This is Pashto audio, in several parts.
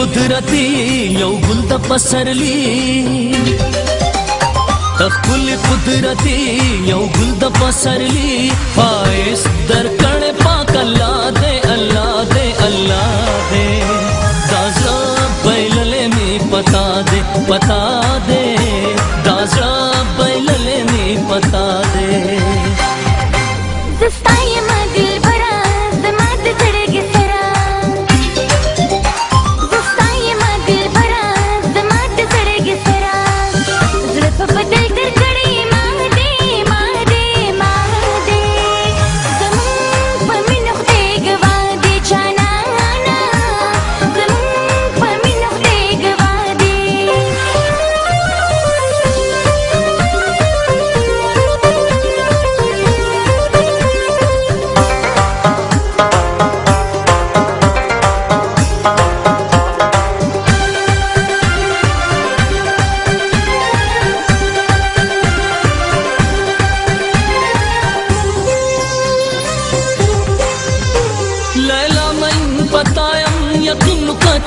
قدرتی یو ګل د پسرلی تخپل قدرتی یو ګل د پسرلی فایس درکړ پاک الله دې الله دې الله دې دازا بیللې می پتا دې دازا بیللې می پتا دې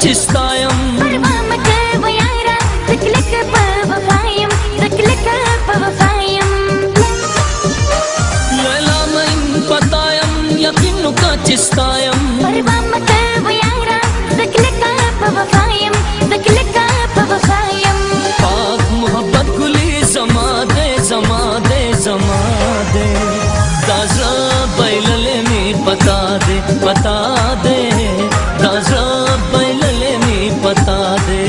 چستایم برمامك ويارا ذكلك بوفايم ذكلك بوفايم ليلى من پتایم یقینو کا چستایم برمامك ويارا ذكلك بوفايم ذكلك بوفايم پاک محبت گلی زما دے دازا بیللے می پتا دے دازا بیللے می پتا دے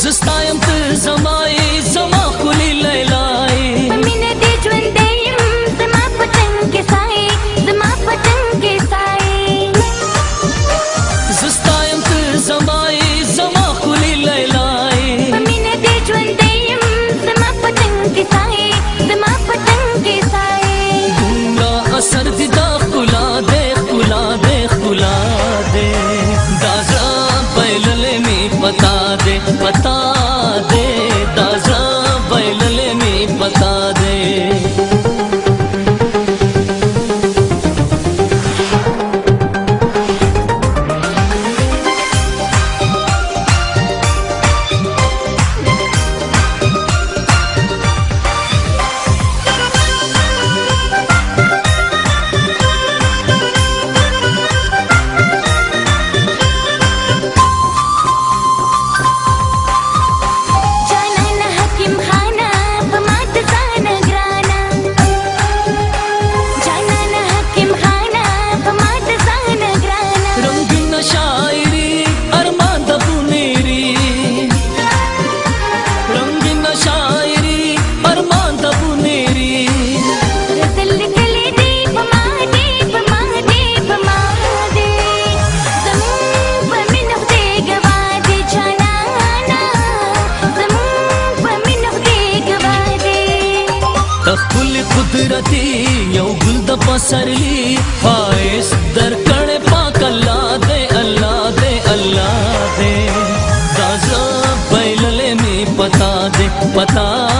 زستایم ته زمای زما خلی لیلای مینه دې ژوند دیم زما پتنګ کې سای زما پتنګ کې سای زستایم ته زمای زما خلی لیلای مینه دې ژوند دیم زما پتنګ کې سای زما پتنګ کې سای دومره اثر دي دا خلا دے دازا بیللې می پتا دے دازا بیللې می پتا دے قدرتی یو ګل د پسرلی فایس درکړ پاک الله دې دازا بیللې می پتا